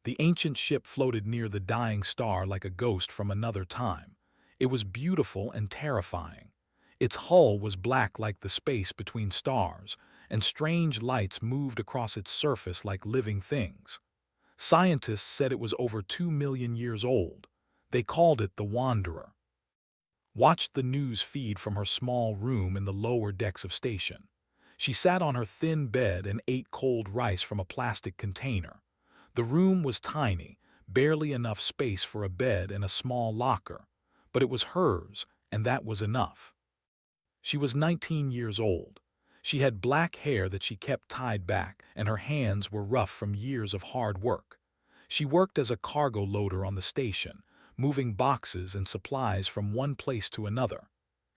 The ancient ship floated near the dying star like a ghost from another time. It was beautiful and terrifying. Its hull was black like the space between stars, and strange lights moved across its surface like living things. Scientists said it was over 2 million years old. They called it the Wanderer. Watched the news feed from her small room in the lower decks of station. She sat on her thin bed and ate cold rice from a plastic container. The room was tiny, barely enough space for a bed and a small locker, but it was hers, and that was enough. She was 19 years old. She had black hair that she kept tied back, and her hands were rough from years of hard work. She worked as a cargo loader on the station, moving boxes and supplies from one place to another.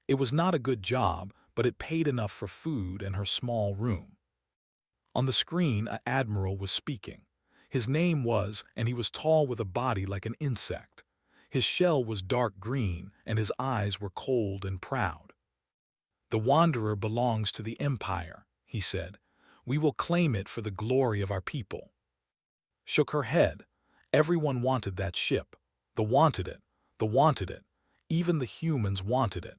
It was not a good job, but it paid enough for food and her small room. On the screen, an admiral was speaking. His name was, and he was tall with a body like an insect. His shell was dark green, and his eyes were cold and proud. "The Wanderer belongs to the Empire," he said. "We will claim it for the glory of our people." Shook her head. Everyone wanted that ship. The wanted it. The wanted it. Even the humans wanted it.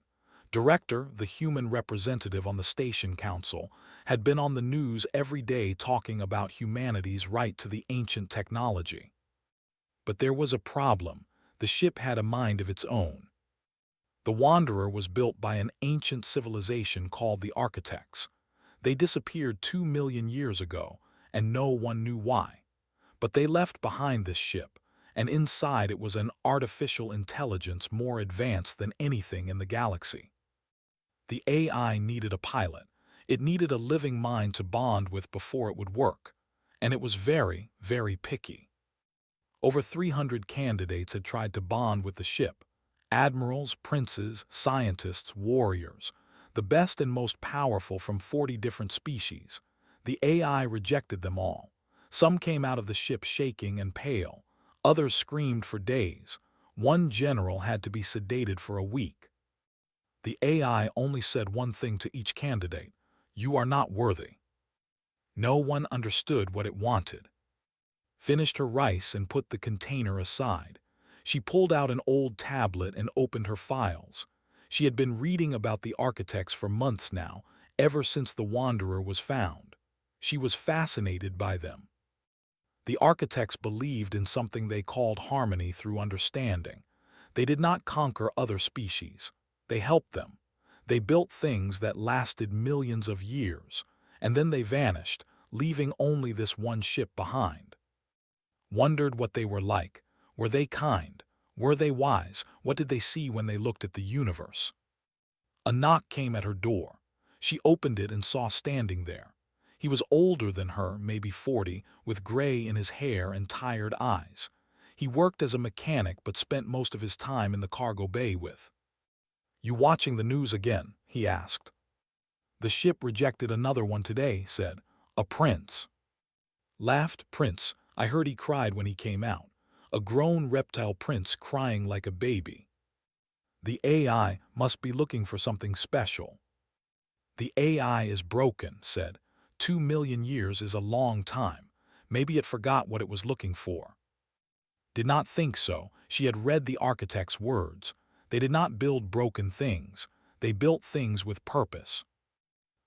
Director, the human representative on the station council, had been on the news every day talking about humanity's right to the ancient technology. But there was a problem. The ship had a mind of its own. The Wanderer was built by an ancient civilization called the Architects. They disappeared 2 million years ago, and no one knew why. But they left behind this ship, and inside it was an artificial intelligence more advanced than anything in the galaxy. The AI needed a pilot. It needed a living mind to bond with before it would work, and it was very, very picky. Over 300 candidates had tried to bond with the ship. Admirals, princes, scientists, warriors, the best and most powerful from 40 different species. The AI rejected them all. Some came out of the ship shaking and pale. Others screamed for days. One general had to be sedated for a week. The AI only said one thing to each candidate: "You are not worthy." No one understood what it wanted. Finished her rice and put the container aside. She pulled out an old tablet and opened her files. She had been reading about the architects for months now, ever since the Wanderer was found. She was fascinated by them. The architects believed in something they called harmony through understanding. They did not conquer other species. They helped them. They built things that lasted millions of years, and then they vanished, leaving only this one ship behind. Wondered what they were like. Were they kind? Were they wise? What did they see when they looked at the universe? A knock came at her door. She opened it and saw standing there. He was older than her, maybe 40, with gray in his hair and tired eyes. He worked as a mechanic but spent most of his time in the cargo bay with. "You watching the news again?" he asked. "The ship rejected another one today," said. "A prince." Laughed. "Prince? I heard he cried when he came out. A grown reptile prince crying like a baby." The AI must be looking for something special. "The AI is broken," said. 2 million years is a long time. Maybe it forgot what it was looking for." Did not think so. She had read the architect's words. They did not build broken things. They built things with purpose.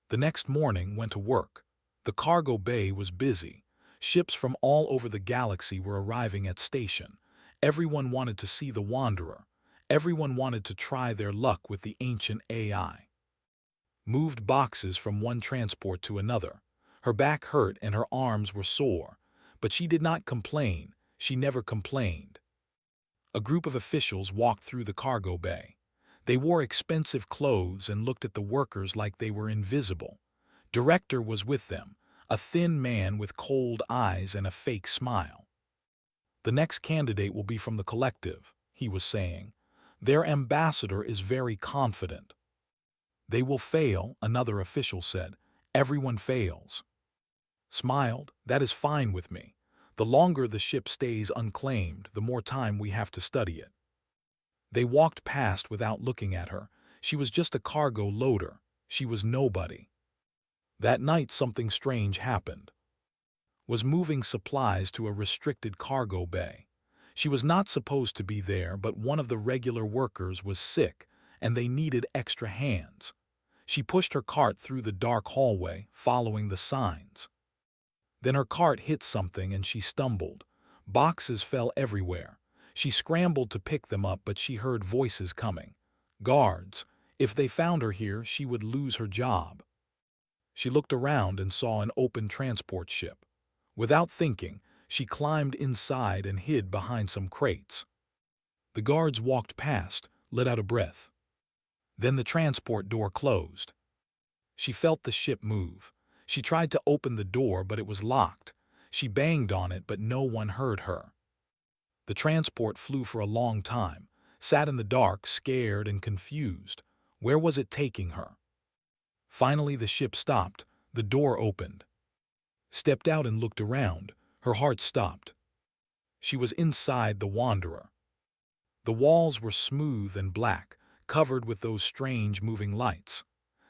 The next morning went to work. The cargo bay was busy. Ships from all over the galaxy were arriving at station. Everyone wanted to see the Wanderer. Everyone wanted to try their luck with the ancient AI. Moved boxes from one transport to another. Her back hurt and her arms were sore, but she did not complain. She never complained. A group of officials walked through the cargo bay. They wore expensive clothes and looked at the workers like they were invisible. Director was with them, a thin man with cold eyes and a fake smile. "The next candidate will be from the collective," he was saying. "Their ambassador is very confident." "They will fail," another official said. "Everyone fails." Smiled. "That is fine with me. The longer the ship stays unclaimed, the more time we have to study it." They walked past without looking at her. She was just a cargo loader. She was nobody. That night something strange happened. was moving supplies to a restricted cargo bay. She was not supposed to be there, but one of the regular workers was sick, and they needed extra hands. She pushed her cart through the dark hallway, following the signs. Then her cart hit something and she stumbled. Boxes fell everywhere. She scrambled to pick them up, but she heard voices coming. Guards. If they found her here, she would lose her job. She looked around and saw an open transport ship. Without thinking, she climbed inside and hid behind some crates. The guards walked past, let out a breath. Then the transport door closed. She felt the ship move. She tried to open the door, but it was locked. She banged on it, but no one heard her. The transport flew for a long time, sat in the dark, scared and confused. Where was it taking her? Finally, the ship stopped. The door opened. Stepped out and looked around. Her heart stopped. She was inside the Wanderer. The walls were smooth and black, covered with those strange moving lights.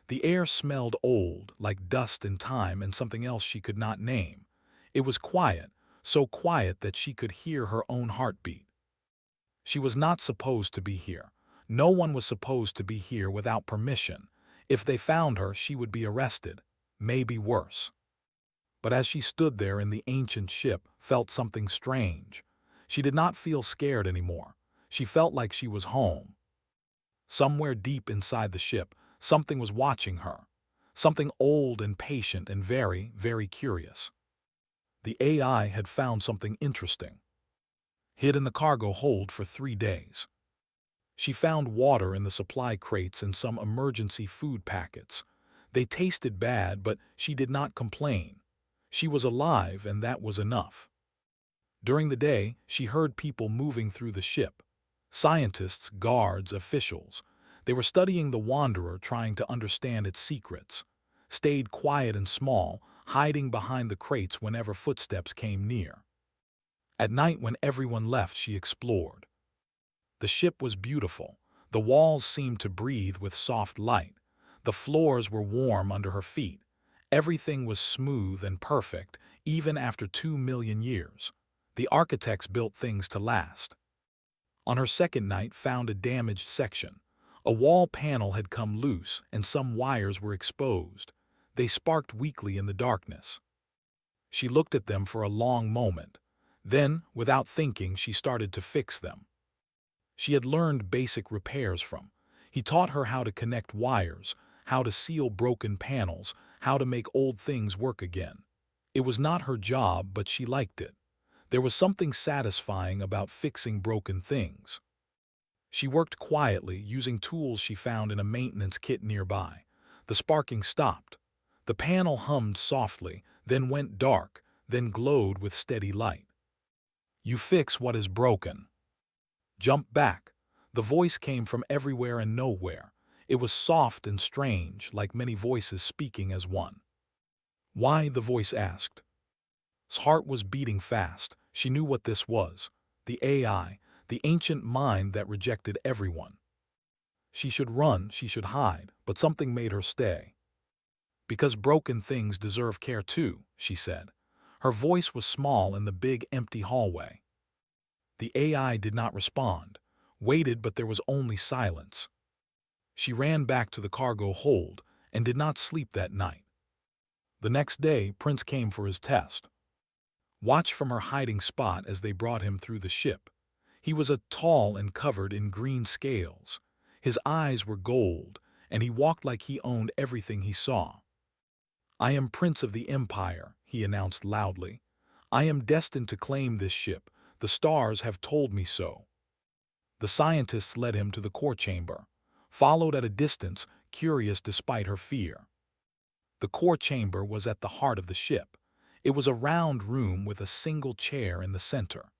The air smelled old, like dust and time and something else she could not name. It was quiet, so quiet that she could hear her own heartbeat. She was not supposed to be here. No one was supposed to be here without permission. If they found her, she would be arrested, maybe worse. But as she stood there in the ancient ship, felt something strange. She did not feel scared anymore. She felt like she was home. Somewhere deep inside the ship, something was watching her. Something old and patient and very, very curious. The AI had found something interesting. Hid in the cargo hold for 3 days. She found water in the supply crates and some emergency food packets. They tasted bad, but she did not complain. She was alive, and that was enough. During the day, she heard people moving through the ship. Scientists, guards, officials. They were studying the Wanderer, trying to understand its secrets. Stayed quiet and small, hiding behind the crates whenever footsteps came near. At night, when everyone left, she explored. The ship was beautiful. The walls seemed to breathe with soft light. The floors were warm under her feet. Everything was smooth and perfect, even after 2 million years. The architects built things to last. On her second night, found a damaged section. A wall panel had come loose, and some wires were exposed. They sparked weakly in the darkness. She looked at them for a long moment. Then, without thinking, she started to fix them. She had learned basic repairs from. He taught her how to connect wires, how to seal broken panels, how to make old things work again. It was not her job, but she liked it. There was something satisfying about fixing broken things. She worked quietly, using tools she found in a maintenance kit nearby. The sparking stopped. The panel hummed softly, then went dark, then glowed with steady light. "You fix what is broken. Jump back." The voice came from everywhere and nowhere. It was soft and strange, like many voices speaking as one. "Why?" the voice asked. His heart was beating fast. She knew what this was. The AI, the ancient mind that rejected everyone. She should run, she should hide, but something made her stay. "Because broken things deserve care too," she said. Her voice was small in the big, empty hallway. The AI did not respond. Waited, but there was only silence. She ran back to the cargo hold and did not sleep that night. The next day, Prince came for his test. Watched from her hiding spot as they brought him through the ship. He was tall and covered in green scales. His eyes were gold, and he walked like he owned everything he saw. "I am Prince of the Empire," he announced loudly. "I am destined to claim this ship. The stars have told me so." The scientists led him to the core chamber, followed at a distance, curious despite her fear. The core chamber was at the heart of the ship. It was a round room with a single chair in the center.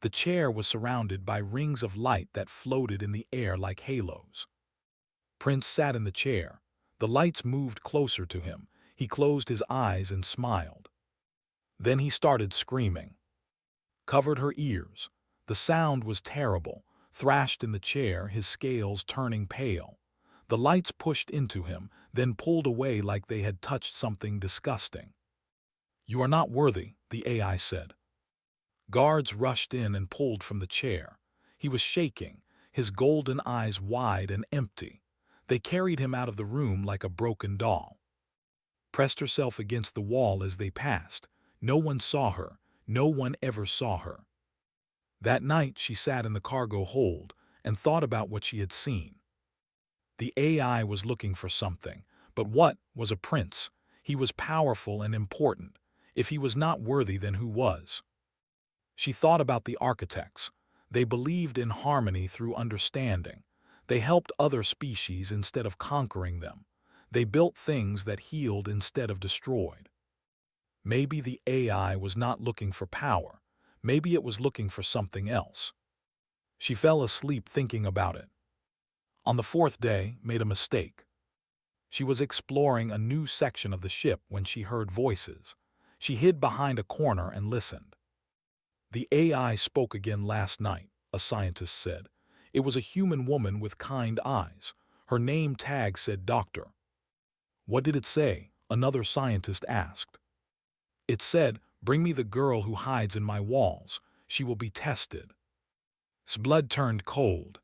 The chair was surrounded by rings of light that floated in the air like halos. Prince sat in the chair. The lights moved closer to him. He closed his eyes and smiled. Then he started screaming. Covered her ears. The sound was terrible. Thrashed in the chair, his scales turning pale. The lights pushed into him, then pulled away like they had touched something disgusting. "You are not worthy," the AI said. Guards rushed in and pulled from the chair. He was shaking, his golden eyes wide and empty. They carried him out of the room like a broken doll. Pressed herself against the wall as they passed. No one saw her. No one ever saw her. That night she sat in the cargo hold and thought about what she had seen. The AI was looking for something, but what was a prince? He was powerful and important. If he was not worthy, then who was? She thought about the architects. They believed in harmony through understanding. They helped other species instead of conquering them. They built things that healed instead of destroyed. Maybe the AI was not looking for power. Maybe it was looking for something else. She fell asleep thinking about it. On the fourth day, made a mistake. She was exploring a new section of the ship when she heard voices. She hid behind a corner and listened. "The AI spoke again last night," a scientist said. "It was a human woman with kind eyes. Her name tag said doctor." "What did it say?" another scientist asked. "It said, 'Bring me the girl who hides in my walls. She will be tested.'" His blood turned cold.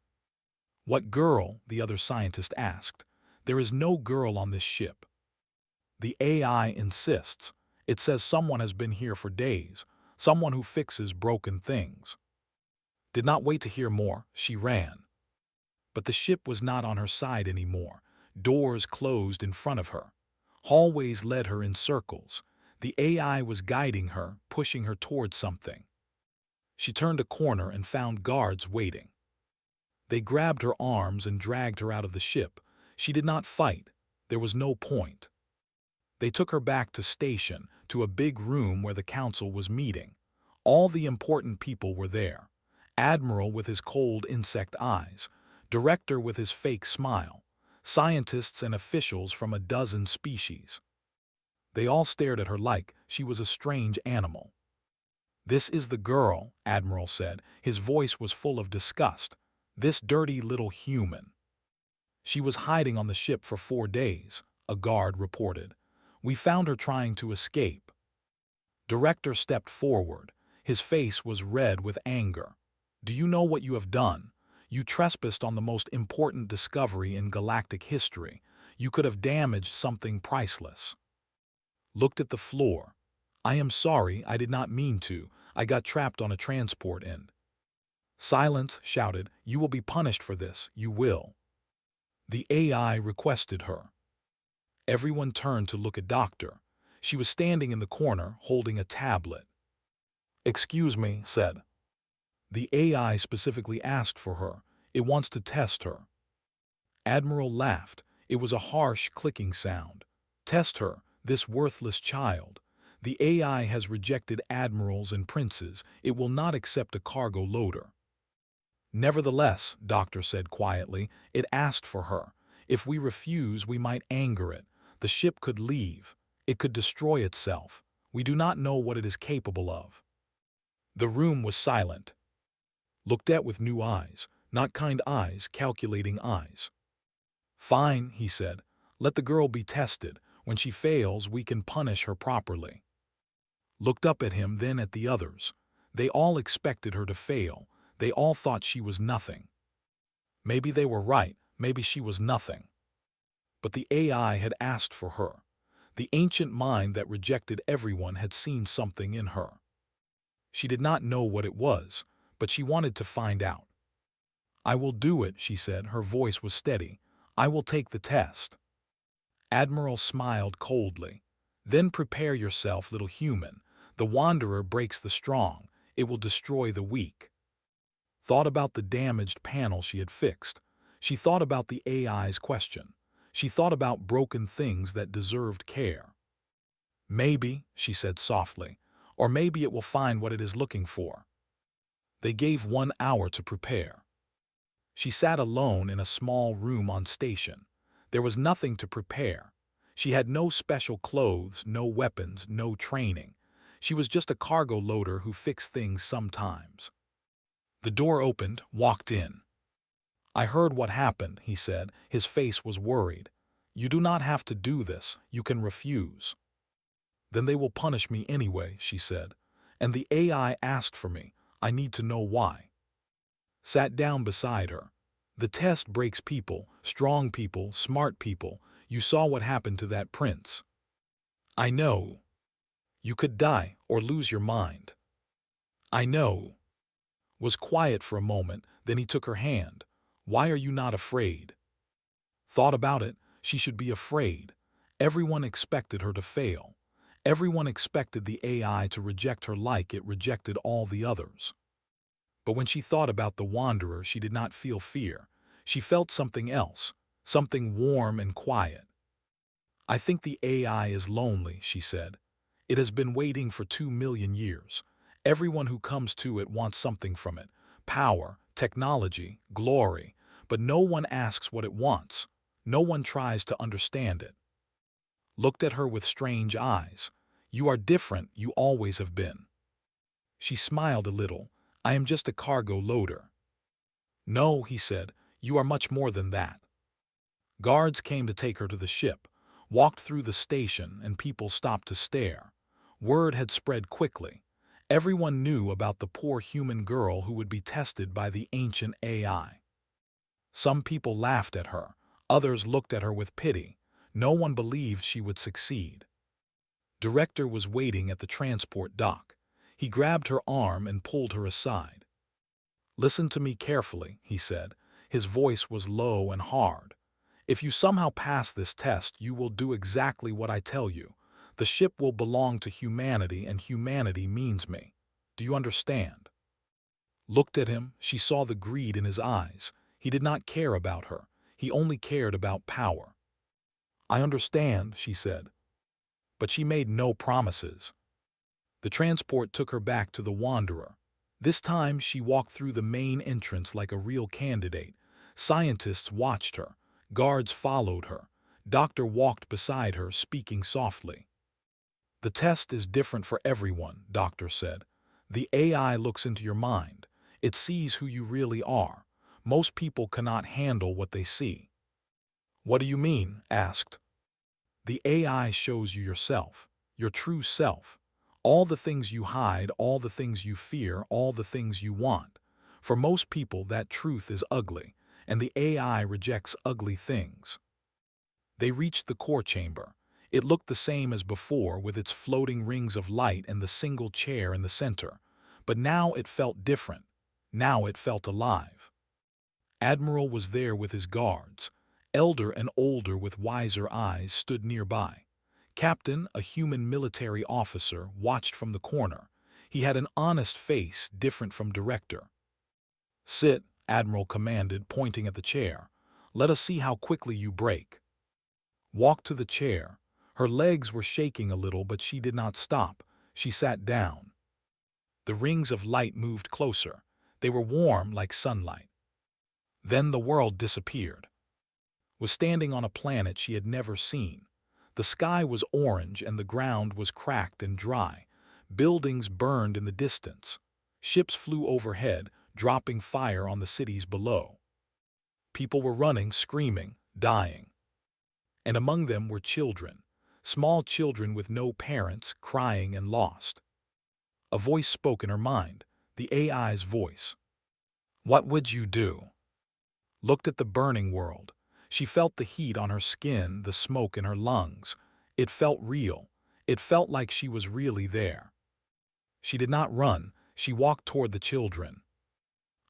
"What girl?" the other scientist asked. "There is no girl on this ship." "The AI insists. It says someone has been here for days, someone who fixes broken things." Did not wait to hear more, she ran. But the ship was not on her side anymore. Doors closed in front of her. Hallways led her in circles. The AI was guiding her, pushing her toward something. She turned a corner and found guards waiting. They grabbed her arms and dragged her out of the ship. She did not fight. There was no point. They took her back to station, to a big room where the council was meeting. All the important people were there. Admiral with his cold insect eyes, director with his fake smile, scientists and officials from a dozen species. They all stared at her like she was a strange animal. "This is the girl," Admiral said. His voice was full of disgust. "This dirty little human. She was hiding on the ship for 4 days, a guard reported. We found her trying to escape." Director stepped forward. His face was red with anger. "Do you know what you have done? You trespassed on the most important discovery in galactic history. You could have damaged something priceless." Looked at the floor. "I am sorry, I did not mean to. I got trapped on a transport end." "Silence," shouted. "You will be punished for this. You will." The AI requested her. Everyone turned to look at Doctor. She was standing in the corner, holding a tablet. "Excuse me," said. The AI specifically asked for her. It wants to test her. Admiral laughed. It was a harsh, clicking sound. "Test her, this worthless child. The AI has rejected admirals and princes. It will not accept a cargo loader." "Nevertheless," Doctor said quietly, "it asked for her. If we refuse, we might anger it. The ship could leave. It could destroy itself. We do not know what it is capable of." The room was silent. Looked at with new eyes, not kind eyes, calculating eyes. "Fine," he said. "Let the girl be tested. When she fails, we can punish her properly." Looked up at him, then at the others. They all expected her to fail. They all thought she was nothing. Maybe they were right. Maybe she was nothing. But the AI had asked for her. The ancient mind that rejected everyone had seen something in her. She did not know what it was, but she wanted to find out. "I will do it," she said. Her voice was steady. "I will take the test." Admiral smiled coldly. "Then prepare yourself, little human. The Wanderer breaks the strong. It will destroy the weak." Thought about the damaged panel she had fixed. She thought about the AI's question. She thought about broken things that deserved care. "Maybe," she said softly, "or maybe it will find what it is looking for." They gave 1 hour to prepare. She sat alone in a small room on station. There was nothing to prepare. She had no special clothes, no weapons, no training. She was just a cargo loader who fixed things sometimes. The door opened, walked in. "I heard what happened," he said. His face was worried. "You do not have to do this. You can refuse." Then they will punish me anyway, she said. And the AI asked for me. I need to know why. Sat down beside her. The test breaks people, strong people, smart people. You saw what happened to that prince. I know. You could die or lose your mind. I know. Was quiet for a moment, then he took her hand. Why are you not afraid? Thought about it, she should be afraid. Everyone expected her to fail. Everyone expected the AI to reject her like it rejected all the others. But when she thought about the Wanderer, she did not feel fear. She felt something else, something warm and quiet. I think the AI is lonely, she said. It has been waiting for 2 million years. Everyone who comes to it wants something from it. Power, technology, glory. But no one asks what it wants. No one tries to understand it. Looked at her with strange eyes. You are different, you always have been. She smiled a little. I am just a cargo loader. No, he said, you are much more than that. Guards came to take her to the ship, walked through the station, and people stopped to stare. Word had spread quickly. Everyone knew about the poor human girl who would be tested by the ancient AI. Some people laughed at her. Others looked at her with pity. No one believed she would succeed. Director was waiting at the transport dock. He grabbed her arm and pulled her aside. Listen to me carefully, he said. His voice was low and hard. If you somehow pass this test, you will do exactly what I tell you. The ship will belong to humanity, and humanity means me. Do you understand? Looked at him, she saw the greed in his eyes. He did not care about her. He only cared about power. I understand, she said. But she made no promises. The transport took her back to the Wanderer. This time she walked through the main entrance like a real candidate. Scientists watched her. Guards followed her. Doctor walked beside her, speaking softly. The test is different for everyone, Doctor said. The AI looks into your mind. It sees who you really are. Most people cannot handle what they see. What do you mean? Asked. The AI shows you yourself, your true self. All the things you hide, all the things you fear, all the things you want. For most people, that truth is ugly, and the AI rejects ugly things. They reached the core chamber. It looked the same as before, with its floating rings of light and the single chair in the center. But now it felt different. Now it felt alive. Admiral was there with his guards. Elder and older with wiser eyes stood nearby. Captain, a human military officer, watched from the corner. He had an honest face, different from Director. Sit, Admiral commanded, pointing at the chair. Let us see how quickly you break. Walked to the chair. Her legs were shaking a little, but she did not stop. She sat down. The rings of light moved closer. They were warm like sunlight. Then the world disappeared. Was standing on a planet she had never seen. The sky was orange and the ground was cracked and dry. Buildings burned in the distance. Ships flew overhead, dropping fire on the cities below. People were running, screaming, dying. And among them were children, small children with no parents, crying and lost. A voice spoke in her mind, the AI's voice. What would you do? Looked at the burning world. She felt the heat on her skin, the smoke in her lungs. It felt real. It felt like she was really there. She did not run. She walked toward the children.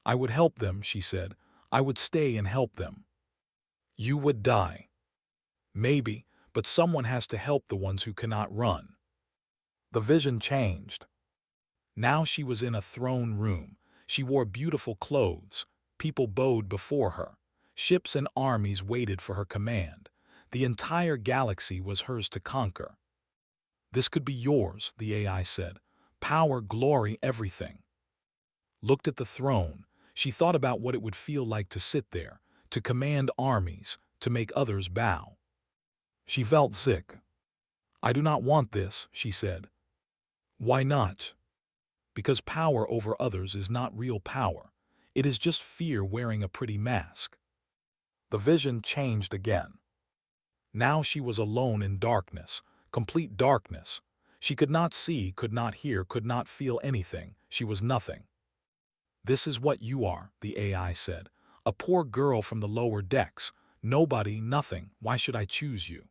I would help them, she said. I would stay and help them. You would die. Maybe, but someone has to help the ones who cannot run. The vision changed. Now she was in a throne room. She wore beautiful clothes. People bowed before her. Ships and armies waited for her command. The entire galaxy was hers to conquer. This could be yours, the AI said. Power, glory, everything. Looked at the throne. She thought about what it would feel like to sit there, to command armies, to make others bow. She felt sick. I do not want this, she said. Why not? Because power over others is not real power. It is just fear wearing a pretty mask. The vision changed again. Now she was alone in darkness, complete darkness. She could not see, could not hear, could not feel anything. She was nothing. "This is what you are," the AI said. "A poor girl from the lower decks. Nobody, nothing. Why should I choose you?"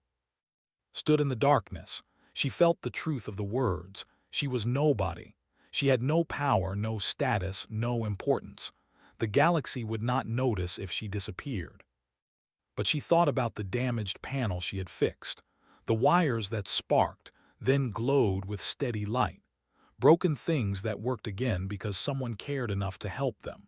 Stood in the darkness. She felt the truth of the words. She was nobody. She had no power, no status, no importance. The galaxy would not notice if she disappeared. But she thought about the damaged panel she had fixed, the wires that sparked, then glowed with steady light, broken things that worked again because someone cared enough to help them.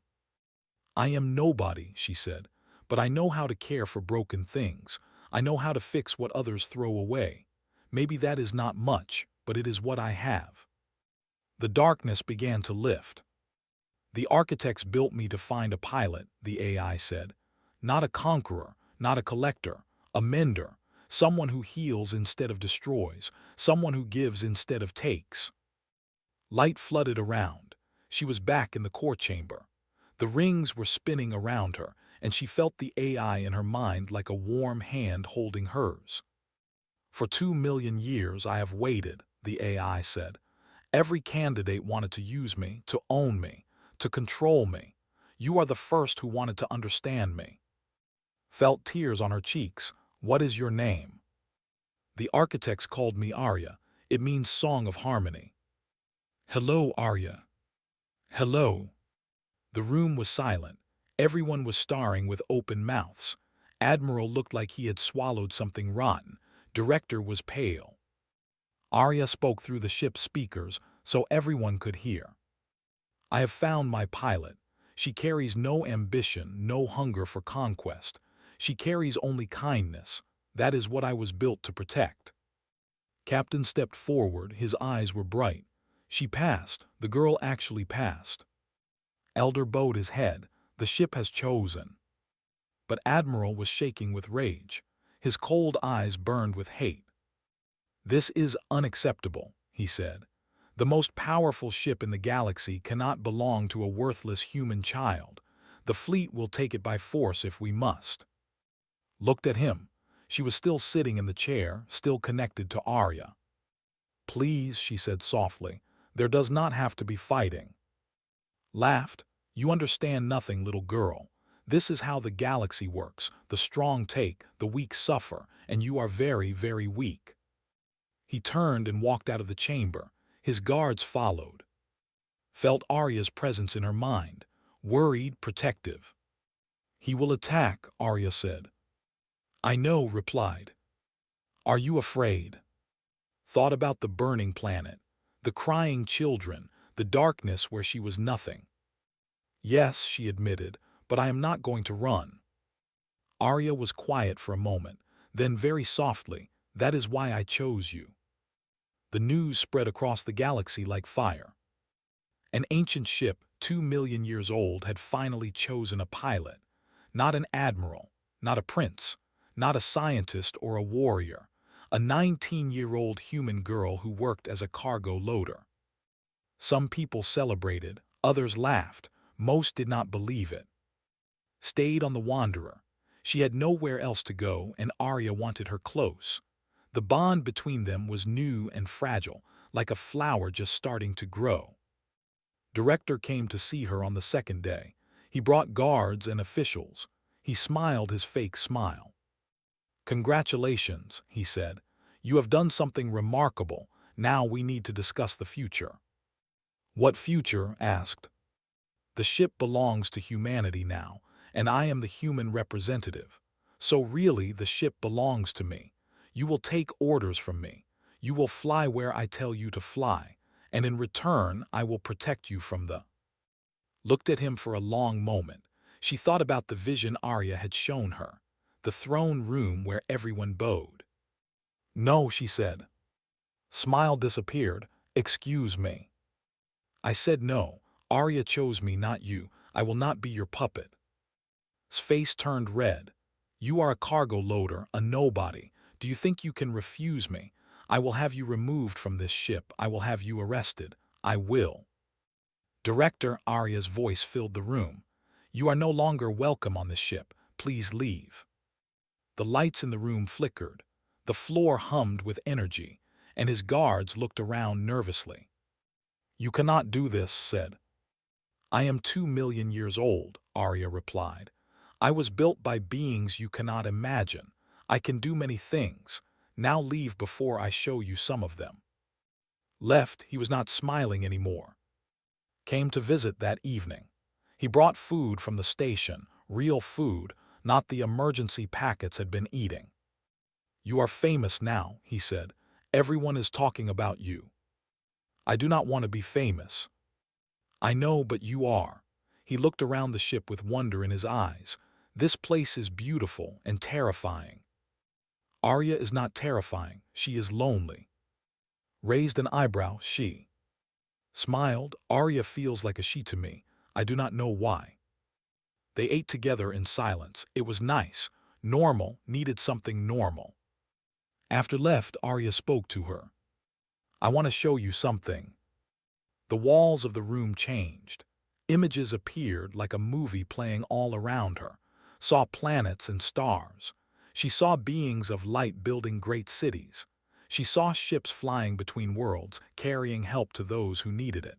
"I am nobody," she said, "but I know how to care for broken things. I know how to fix what others throw away. Maybe that is not much, but it is what I have." The darkness began to lift. "The architects built me to find a pilot," the AI said. "Not a conqueror, not a collector, a mender, someone who heals instead of destroys, someone who gives instead of takes." Light flooded around. She was back in the core chamber. The rings were spinning around her, and she felt the AI in her mind like a warm hand holding hers. "For 2 million years I have waited," the AI said. "Every candidate wanted to use me, to own me, to control me. You are the first who wanted to understand me." Felt tears on her cheeks. "What is your name?" "The architects called me Arya. It means song of harmony." "Hello, Arya." "Hello." The room was silent. Everyone was staring with open mouths. Admiral looked like he had swallowed something rotten. Director was pale. Arya spoke through the ship's speakers so everyone could hear. "I have found my pilot. She carries no ambition, no hunger for conquest. She carries only kindness. That is what I was built to protect." Captain stepped forward. His eyes were bright. "She passed. The girl actually passed." Elder bowed his head. "The ship has chosen." But Admiral was shaking with rage. His cold eyes burned with hate. "This is unacceptable," he said. "The most powerful ship in the galaxy cannot belong to a worthless human child. The fleet will take it by force if we must." Looked at him. She was still sitting in the chair, still connected to Arya. "Please," she said softly, "there does not have to be fighting." Laughed. "You understand nothing, little girl. This is how the galaxy works. The strong take, the weak suffer, and you are very, very weak." He turned and walked out of the chamber. His guards followed. Felt Arya's presence in her mind, worried, protective. "He will attack," Arya said. "I know," replied. "Are you afraid?" Thought about the burning planet, the crying children, the darkness where she was nothing. "Yes," she admitted, "but I am not going to run." Arya was quiet for a moment, then very softly, "That is why I chose you." The news spread across the galaxy like fire. An ancient ship, 2 million years old, had finally chosen a pilot. Not an admiral, not a prince, not a scientist or a warrior. A 19-year-old human girl who worked as a cargo loader. Some people celebrated, others laughed, most did not believe it. Stayed on the Wanderer. She had nowhere else to go, and Arya wanted her close. The bond between them was new and fragile, like a flower just starting to grow. Director came to see her on the second day. He brought guards and officials. He smiled his fake smile. "Congratulations," he said. "You have done something remarkable. Now we need to discuss the future." "What future?" asked. "The ship belongs to humanity now, and I am the human representative. So really the ship belongs to me. You will take orders from me. You will fly where I tell you to fly, and in return I will protect you from the—" Looked at him for a long moment. She thought about the vision Arya had shown her, the throne room where everyone bowed. "No," she said. Smile disappeared. "Excuse me." "I said no. Arya chose me, not you. I will not be your puppet." His face turned red. "You are a cargo loader, a nobody. Do you think you can refuse me? I will have you removed from this ship. I will have you arrested. I will." "Director," Arya's voice filled the room. "You are no longer welcome on this ship. Please leave." The lights in the room flickered. The floor hummed with energy, and his guards looked around nervously. "You cannot do this," said. "I am 2 million years old," Arya replied. "I was built by beings you cannot imagine. I can do many things. Now leave before I show you some of them." Left, he was not smiling anymore. Came to visit that evening. He brought food from the station, real food, not the emergency packets had been eating. "You are famous now," he said. "Everyone is talking about you." "I do not want to be famous." "I know, but you are." He looked around the ship with wonder in his eyes. "This place is beautiful and terrifying." "Arya is not terrifying. She is lonely." Raised an eyebrow, she smiled. "Arya feels like a she to me. I do not know why." They ate together in silence. It was nice. Normal, needed something normal. After left, Arya spoke to her. "I want to show you something." The walls of the room changed. Images appeared like a movie playing all around her. Saw planets and stars. She saw beings of light building great cities. She saw ships flying between worlds, carrying help to those who needed it.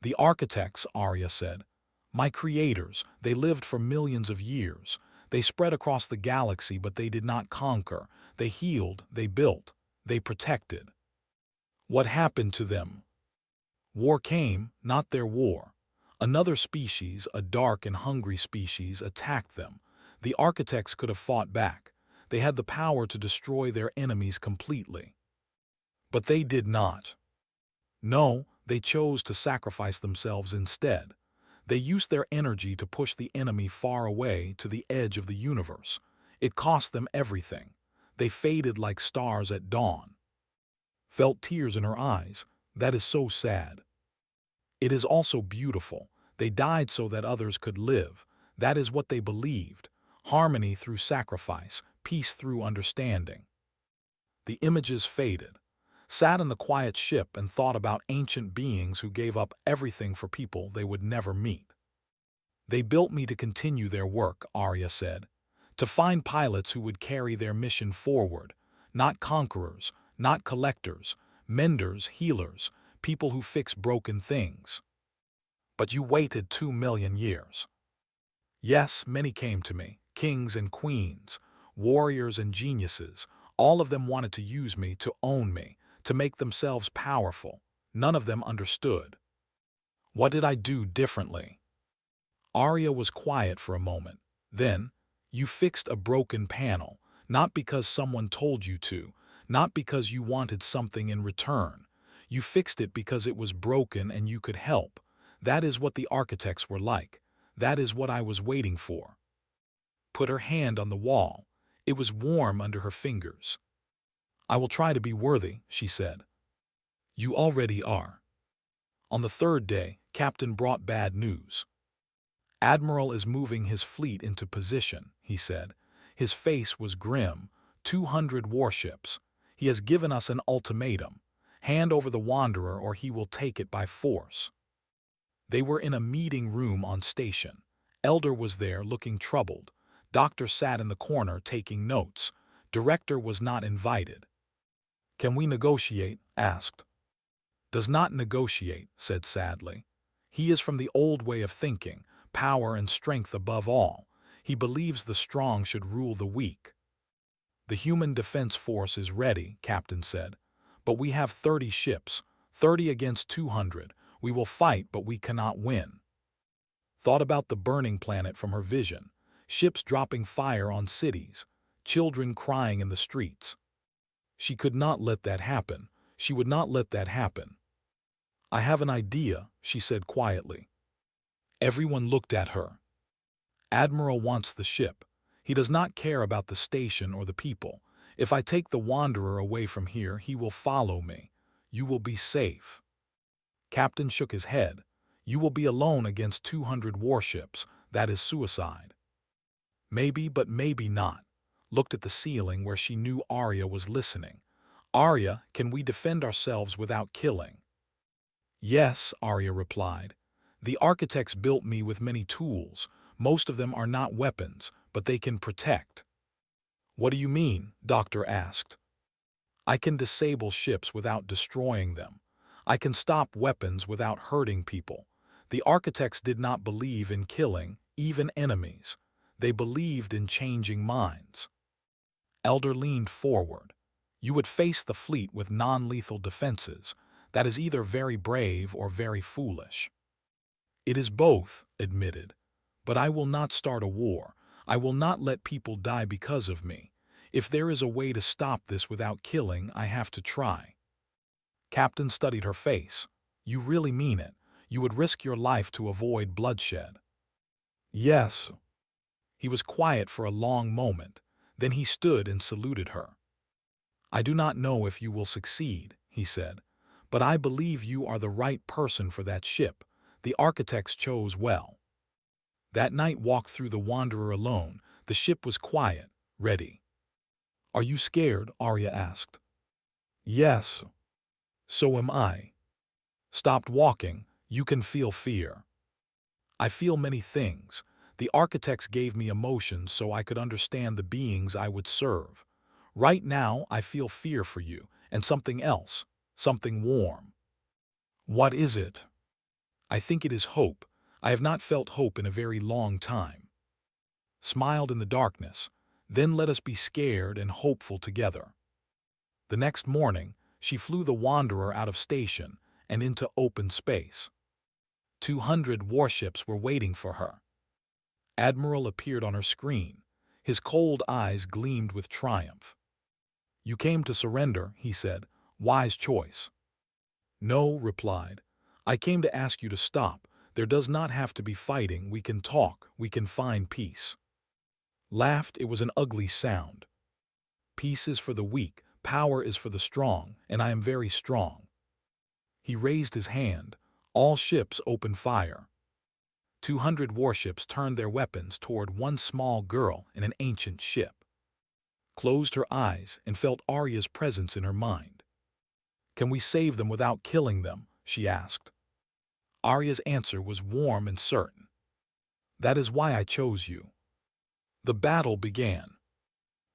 "The architects," Arya said. "My creators, they lived for millions of years. They spread across the galaxy, but they did not conquer. They healed, they built, they protected." "What happened to them?" "War came, not their war. Another species, a dark and hungry species, attacked them. The architects could have fought back. They had the power to destroy their enemies completely. But they did not. No, they chose to sacrifice themselves instead. They used their energy to push the enemy far away to the edge of the universe. It cost them everything. They faded like stars at dawn." Felt tears in her eyes. "That is so sad." "It is also beautiful. They died so that others could live. That is what they believed. Harmony through sacrifice, peace through understanding." The images faded. Sat in the quiet ship and thought about ancient beings who gave up everything for people they would never meet. "They built me to continue their work," Arya said. "To find pilots who would carry their mission forward. Not conquerors, not collectors, menders, healers, people who fix broken things." "But you waited 2 million years." "Yes, many came to me, kings and queens, warriors and geniuses. All of them wanted to use me, to own me, to make themselves powerful. None of them understood." "What did I do differently?" Arya was quiet for a moment. Then, "You fixed a broken panel, not because someone told you to, not because you wanted something in return. You fixed it because it was broken and you could help. That is what the architects were like. That is what I was waiting for." Put her hand on the wall. It was warm under her fingers. "I will try to be worthy," she said. "You already are." On the third day, Captain brought bad news. "Admiral is moving his fleet into position," he said. His face was grim. 200 warships. "He has given us an ultimatum. Hand over the Wanderer or he will take it by force." They were in a meeting room on station. Elder was there looking troubled. Doctor sat in the corner taking notes. Director was not invited. "Can we negotiate?" asked. "Does not negotiate," said sadly. "He is from the old way of thinking, power and strength above all. He believes the strong should rule the weak." "The human defense force is ready," Captain said. "But we have 30 ships, 30 against 200. We will fight, but we cannot win." Thought about the burning planet from her vision. Ships dropping fire on cities. Children crying in the streets. She could not let that happen. She would not let that happen. "I have an idea," she said quietly. Everyone looked at her. "Admiral wants the ship. He does not care about the station or the people. If I take the Wanderer away from here, he will follow me. You will be safe." Captain shook his head. "You will be alone against 200 warships. That is suicide." Maybe, but maybe not. Looked at the ceiling where she knew Arya was listening. "Arya, can we defend ourselves without killing?" "Yes," Arya replied. "The architects built me with many tools. Most of them are not weapons, but they can protect." "What do you mean?" Doctor asked. I can disable ships without destroying them. I can stop weapons without hurting people. The architects did not believe in killing, even enemies. They believed in changing minds. Elder leaned forward. You would face the fleet with non-lethal defenses. That is either very brave or very foolish. It is both, admitted. But I will not start a war. I will not let people die because of me. If there is a way to stop this without killing, I have to try. Captain studied her face. You really mean it. You would risk your life to avoid bloodshed. Yes. He was quiet for a long moment. Then he stood and saluted her. I do not know if you will succeed, he said, but I believe you are the right person for that ship. The architects chose well. That night walked through the Wanderer alone. The ship was quiet, ready. Are you scared? Arya asked. Yes. So am I. Stopped walking. You can feel fear. I feel many things. The architects gave me emotions so I could understand the beings I would serve. Right now, I feel fear for you, and something else, something warm. What is it? I think it is hope. I have not felt hope in a very long time. Smiled in the darkness. Then let us be scared and hopeful together. The next morning, she flew the Wanderer out of station and into open space. 200 warships were waiting for her. Admiral appeared on her screen. His cold eyes gleamed with triumph. You came to surrender, he said. Wise choice. No, replied. I came to ask you to stop. There does not have to be fighting. We can talk. We can find peace. Laughed. It was an ugly sound. Peace is for the weak. Power is for the strong, and I am very strong. He raised his hand. All ships opened fire. 200 warships turned their weapons toward one small girl in an ancient ship. Closed her eyes and felt Arya's presence in her mind. Can we save them without killing them? She asked. Arya's answer was warm and certain. That is why I chose you. The battle began.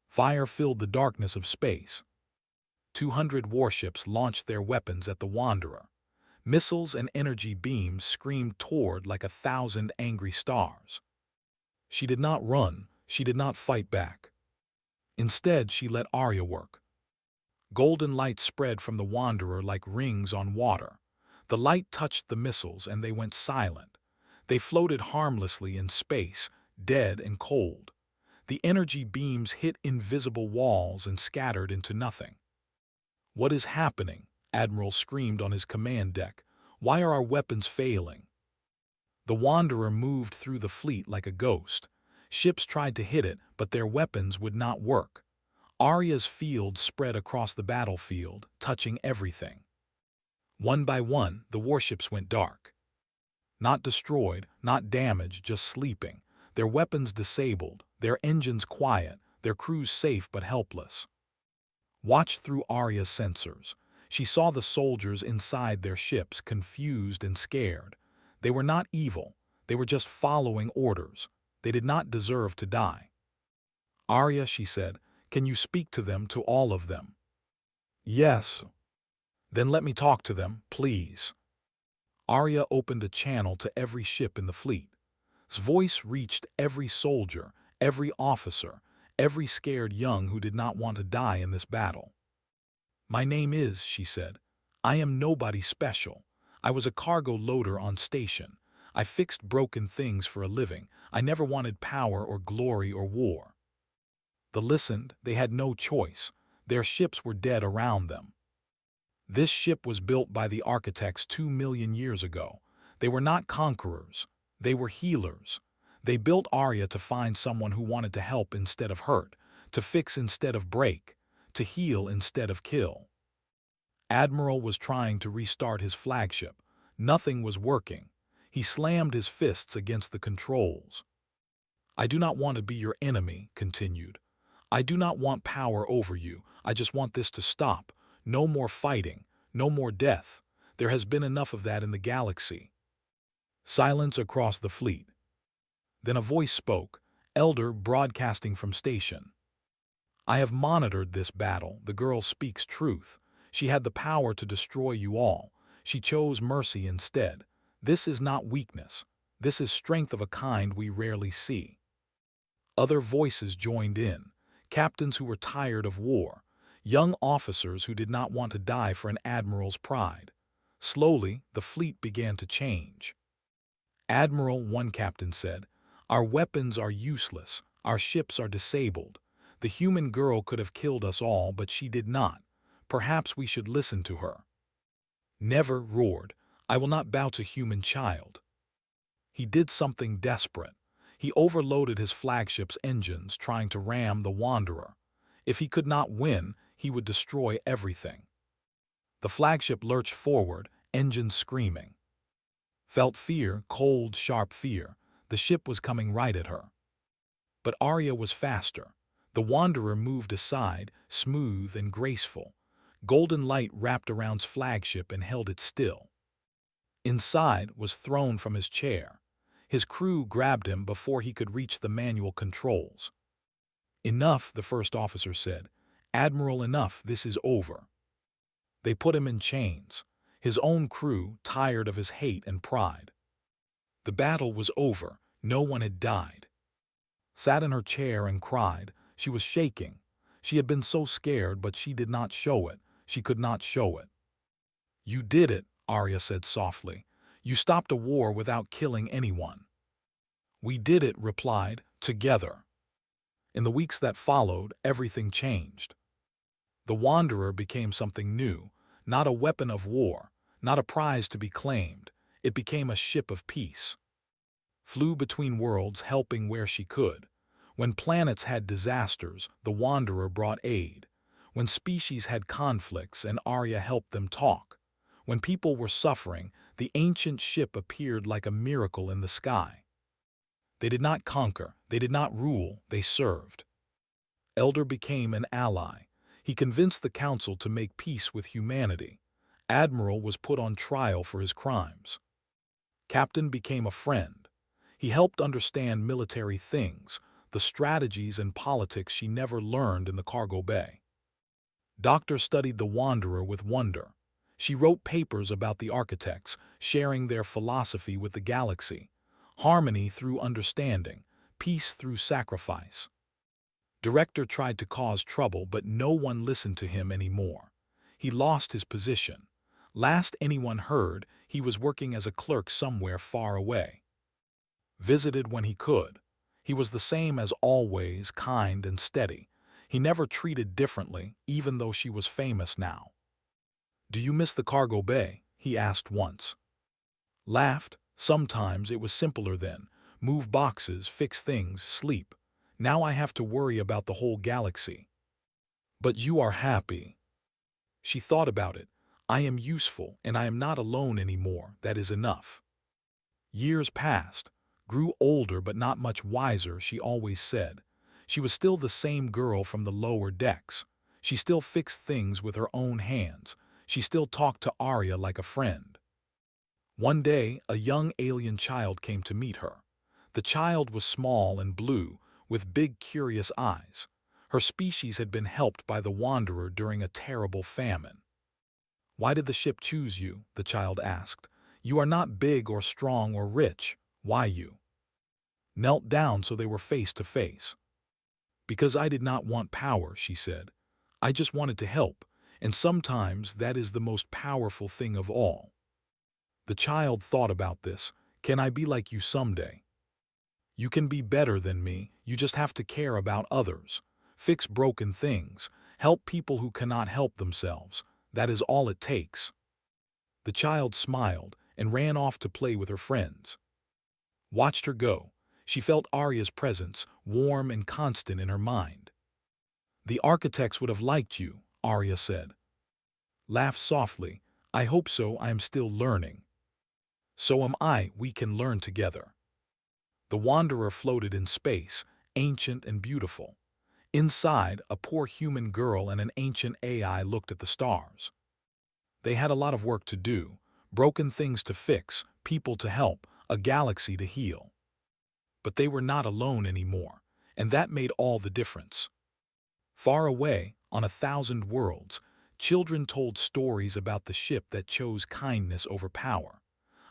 Fire filled the darkness of space. 200 warships launched their weapons at the Wanderer. Missiles and energy beams screamed toward like 1,000 angry stars. She did not run. She did not fight back. Instead, she let Arya work. Golden light spread from the Wanderer like rings on water. The light touched the missiles and they went silent. They floated harmlessly in space, dead and cold. The energy beams hit invisible walls and scattered into nothing. What is happening? Admiral screamed on his command deck. Why are our weapons failing? The Wanderer moved through the fleet like a ghost. Ships tried to hit it, but their weapons would not work. Arya's field spread across the battlefield, touching everything. One by one, the warships went dark. Not destroyed, not damaged, just sleeping. Their weapons disabled, their engines quiet, their crews safe but helpless. Watched through Arya's sensors. She saw the soldiers inside their ships, confused and scared. They were not evil. They were just following orders. They did not deserve to die. Arya, she said, can you speak to them, to all of them? Yes. Then let me talk to them, please. Arya opened a channel to every ship in the fleet. His voice reached every soldier, every officer, every scared young who did not want to die in this battle. My name is, she said. I am nobody special. I was a cargo loader on station. I fixed broken things for a living. I never wanted power or glory or war. They listened. They had no choice. Their ships were dead around them. This ship was built by the architects 2 million years ago. They were not conquerors. They were healers. They built Arya to find someone who wanted to help instead of hurt, to fix instead of break, to heal instead of kill. Admiral was trying to restart his flagship. Nothing was working. He slammed his fists against the controls. I do not want to be your enemy, continued. I do not want power over you. I just want this to stop. No more fighting. No more death. There has been enough of that in the galaxy. Silence across the fleet. Then a voice spoke, Elder broadcasting from station. I have monitored this battle. The girl speaks truth. She had the power to destroy you all. She chose mercy instead. This is not weakness. This is strength of a kind we rarely see. Other voices joined in. Captains who were tired of war. Young officers who did not want to die for an admiral's pride. Slowly, the fleet began to change. "Admiral," one captain said, "our weapons are useless. Our ships are disabled. The human girl could have killed us all, but she did not. Perhaps we should listen to her." "Never," roared, "I will not bow to human child." He did something desperate. He overloaded his flagship's engines, trying to ram the Wanderer. If he could not win, he would destroy everything. The flagship lurched forward, engines screaming. Felt fear, cold, sharp fear. The ship was coming right at her. But Arya was faster. The Wanderer moved aside, smooth and graceful. Golden light wrapped around his flagship and held it still. Inside was thrown from his chair. His crew grabbed him before he could reach the manual controls. "Enough," the first officer said. "Admiral, enough, this is over." They put him in chains. His own crew, tired of his hate and pride. The battle was over. No one had died. Sat in her chair and cried. She was shaking. She had been so scared, but she did not show it. She could not show it. "You did it," Arya said softly. "You stopped a war without killing anyone." "We did it," replied, "together." In the weeks that followed, everything changed. The Wanderer became something new, not a weapon of war, not a prize to be claimed. It became a ship of peace. Flew between worlds, helping where she could. When planets had disasters, the Wanderer brought aid. When species had conflicts, and Arya helped them talk. When people were suffering, the ancient ship appeared like a miracle in the sky. They did not conquer, they did not rule, they served. Elder became an ally. He convinced the council to make peace with humanity. Admiral was put on trial for his crimes. Captain became a friend. He helped understand military things, the strategies and politics she never learned in the cargo bay. Doctor studied the Wanderer with wonder. She wrote papers about the architects, sharing their philosophy with the galaxy. Harmony through understanding, peace through sacrifice. Director tried to cause trouble, but no one listened to him anymore. He lost his position. Last anyone heard, he was working as a clerk somewhere far away. Visited when he could. He was the same as always, kind and steady. He never treated differently, even though she was famous now. "Do you miss the cargo bay?" he asked once. Laughed. "Sometimes it was simpler then. Move boxes, fix things, sleep. Now I have to worry about the whole galaxy." "But you are happy." She thought about it. "I am useful, and I am not alone anymore. That is enough." Years passed. Grew older but not much wiser, she always said. She was still the same girl from the lower decks. She still fixed things with her own hands. She still talked to Arya like a friend. One day, a young alien child came to meet her. The child was small and blue, with big, curious eyes. Her species had been helped by the Wanderer during a terrible famine. "Why did the ship choose you?" the child asked. "You are not big or strong or rich. Why you?" Knelt down so they were face to face. "Because I did not want power," she said. "I just wanted to help, and sometimes that is the most powerful thing of all." The child thought about this. "Can I be like you someday?" "You can be better than me. You just have to care about others. Fix broken things. Help people who cannot help themselves. That is all it takes." The child smiled and ran off to play with her friends. Watched her go. She felt Arya's presence, warm and constant in her mind. "The architects would have liked you," Arya said. Laughed softly. "I hope so. I am still learning." "So am I. We can learn together." The Wanderer floated in space, ancient and beautiful. Inside, a poor human girl and an ancient AI looked at the stars. They had a lot of work to do, broken things to fix, people to help, a galaxy to heal. But they were not alone anymore, and that made all the difference. Far away, on 1,000 worlds, children told stories about the ship that chose kindness over power,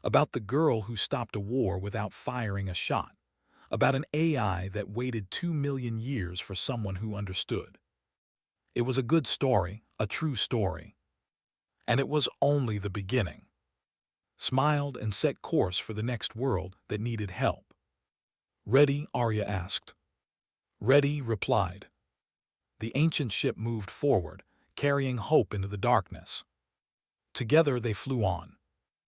about the girl who stopped a war without firing a shot, about an AI that waited 2 million years for someone who understood. It was a good story, a true story. And it was only the beginning. Smiled and set course for the next world that needed help. "Ready?" Arya asked. "Ready," replied. The ancient ship moved forward, carrying hope into the darkness. Together they flew on.